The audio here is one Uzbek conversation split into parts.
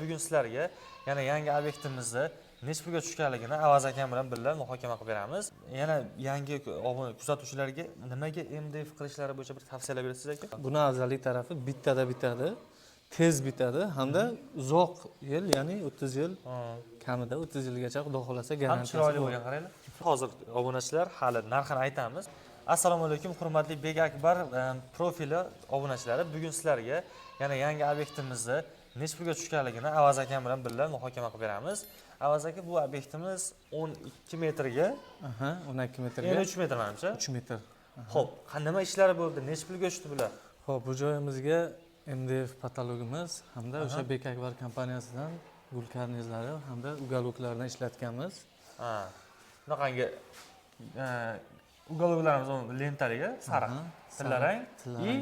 bugun sizlarga yana yangi obyektimizni necha pulga tushganligini Avaz akam bilan birga muhokama qilib beramiz. Yana yangi kuzatuvchilarga nimaga MDF qilishlari bo'yicha bir tavsiyalar berasiz aka? Buni afzallik tarafi bittada bitadi, tez bitadi hamda uzoq yil, ya'ni 30 yil kamida 30 yilgacha xudo xolasa Ham garantiyasi chiroyli bor. bo'lgan qaranglar. Hozir obunachilar hali narxini aytamiz. Assalomu alaykum hurmatli Bek Akbar profili obunachilari. Bugun sizlarga yana yangi obyektimizni necha pulga tushganligini Avaz akam bilan birga muhokama qilib beramiz. Avaz aka, bu obyektimiz 12 metrga, 12 metrga, yana 3 metr menimcha. 3 metr. Xo'p, nima ishlari bo'ldi? Necha pulga tushdi bular? Xo'p, bu joyimizga MDF patologimiz hamda o'sha Bek Akbar kompaniyasidan gul karnizlari hamda uголокlarni ishlatganmiz. Ha. Bunaqangi uголокlarimiz lentaliga sariq, tillarang и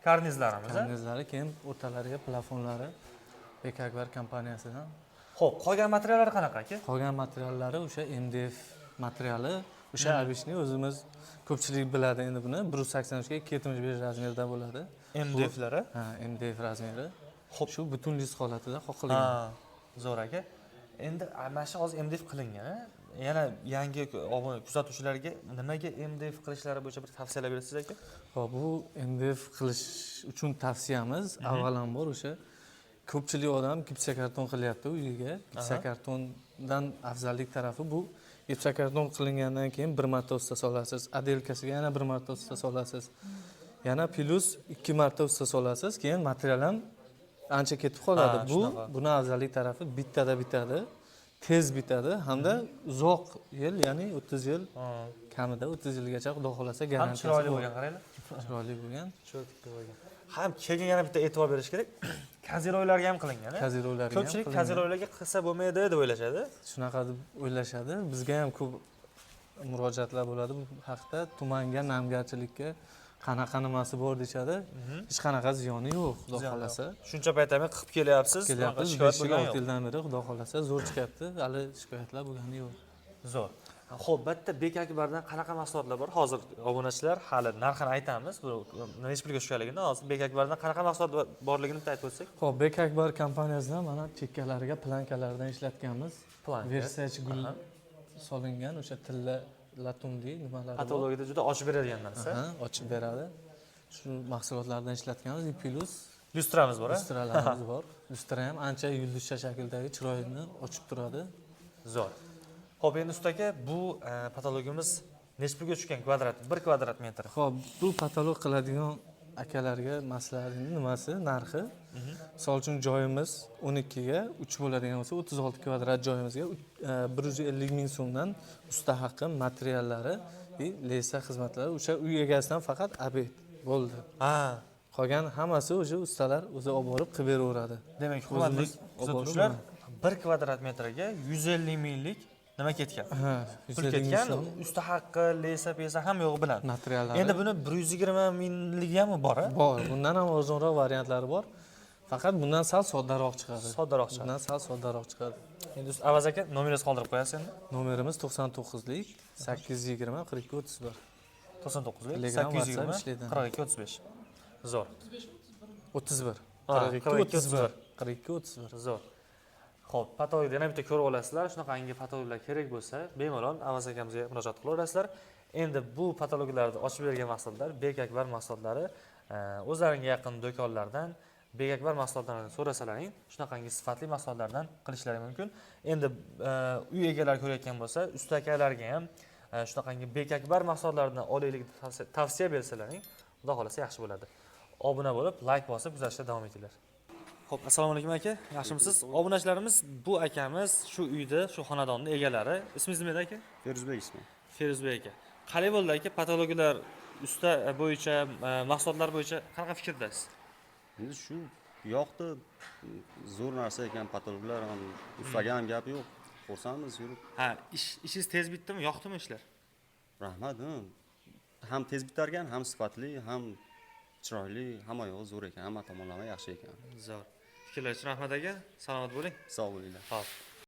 karnizlarimiz. Karnizlari, keyin o'rtalariga plafonlari Bek Akbar kompaniyasidan. Xo'p, qolgan materiallar qanaqa aka? Qolgan materiallari o'sha MDF materiali, o'sha обычный o'zimiz ko'pchilik biladi endi buni 183 ga 275 razmerda bo'ladi. MDFlari? Ha, MDF razmeri. Xo'p, shu butun list holatida qoqilgan. Ha, zo'r aka. Endi mana shu hozir MDF qilingan. Yana yangi kuzatuvchilarga nimaga MDF qilishlari bo'yicha bir tavsiyalar berasiz aka? Xo'p, bu MDF qilish uchun tavsiyamiz avvalambor o'sha ko'pchilik odam gipsokarton qilyapti uyiga. Gipsokartondan afzallik tarafi bu gipsokarton qilingandan keyin bir marta usta solasiz, adelkasiga yana bir marta usta solasiz. Yana plus 2 marta usta solasiz, keyin material ham ancha ketib qoladi. Buni afzallik tarafi bittada bitadi, tez bitadi hamda uzoq yil, ya'ni 30 yil kamida 30 yilgacha xudo xolasa garantiyasi bor. Ham chiroyli bo'lgan qaranglar. Chiroyli bo'lgan. Cho'tka bo'lgan. Ham keyin yana bitta e'tibor berish kerak. Kaziroylarga ham qilingan. Kaziroylarga ham. Ko'pchilik kaziroylarga qilsa bo'lmaydi deb o'ylashadi. Shunaqa deb o'ylashadi. Bizga ham ko'p murojaatlar bo'ladi bu haqda. Tumanga, namgarchilikka qanaqa nimasi bor dechadi. Hech qanaqa ziyoni yo'q, xudo xolasa. Shuncha paytami qilib kelyapsiz. Shikoyat bo'lgan 6 yildan beri xudo xolasa zo'r chiqyapti. Hali shikoyatlar bo'lgani yo'q. Zo'r. Xo'p, bitta Bek Akbardan qanaqa mahsulotlar bor? Hozir obunachilar hali narxini aytamiz. Bu necha pulga tushganligini, hozir Bek Akbardan qanaqa mahsulot borligini aytib o'tsak. Xo'p, Bek Akbar kompaniyasidan mana chekkalariga plankalardan ishlatganmiz. Versace gul solingan o'sha tilla latundi nimalar bor. Patologiyada juda ochib beradigan narsa. Ochib beradi. Shu mahsulotlardan ishlatganmiz. Plus lyustramiz bor, lyustralarimiz bor. Lustra ham ancha yulduzcha shakldagi chiroyini ochib turadi. Zo'r. Xo'p, endi usta aka, bu patologimiz necha pulga tushgan kvadrat, 1 kvadrat metr? Xo'p, bu patolog qiladigan akalarga maslahatim nimasi? Narxi. Misol uchun joyimiz 12 ga 3 bo'ladigan bo'lsa, 36 kvadrat joyimizga 150 ming so'mdan usta haqqi, materiallari va lesa xizmatlari o'sha uy egasidan faqat obyekt bo'ldi. Ha. Qolgan hammasi o'sha ustalar o'zi olib borib qilib beraveradi. Demak, hurmatli kuzatuvchilar, 1 kvadrat metrga 150 minglik nima ketgan? Pul ketgan, usta haqqi, lesa, pesa ham yo'q bilan. Materiallar. Endi buni 120 mingligi ham bor, a? Bor. Bundan ham arzonroq variantlari bor. Faqat bundan sal soddaroq chiqadi. Soddaroq chiqadi. Bundan sal soddaroq chiqadi. Endi Avaz aka, nomeringizni qoldirib qo'yasiz endi. Nomerimiz 99lik 820 42 31. 99lik 820 42 35. Zo'r. 31. 42 31. 42 31. Zo'r. Xo'p, patologni yana bitta ko'rib olasizlar. Shunaqangi patologlar kerak bo'lsa, bemalol Avaz akamizga murojaat qilaverasizlar. Endi bu patologlarni ochib bergan mahsulotlar Bek Akbar mahsulotlari, o'zlariga yaqin do'konlardan Bek Akbar mahsulotlarini so'rasalaring, shunaqangi sifatli mahsulotlardan qilishlari mumkin. Endi uy egalari ko'rayotgan bo'lsa, usta akalarga ham shunaqangi Bek Akbar mahsulotlarini olaylik tavsiya bersalaring, xudo xolasa yaxshi bo'ladi. Obuna bo'lib, like bosib kuzatishda davom etinglar. Xo'p, assalomu alaykum aka. Yaxshimisiz? Obunachilarimiz bu akamiz shu uyda, shu xonadonning egalari. Ismingiz nima edi aka? Feruzbek ismi. Feruzbek aka. Qalay bo'ldi aka, patologlar usta bo'yicha, mahsulotlar bo'yicha qanaqa fikrdasiz? Endi shu yoqda zo'r narsa ekan, patologlar ham ustaga ham gap yo'q. Xursandmiz yurib. Ha, ishingiz tez bitdimi, yoqdimi ishlar? Rahmat. Ham tez bitar ekan, ham sifatli, ham chiroyli, hamma yo'q zo'r ekan, hamma tomonlama yaxshi ekan. Zo'r. Fikrlar uchun rahmat aka. Salomat bo'ling. Sog' bo'linglar. Xo'p.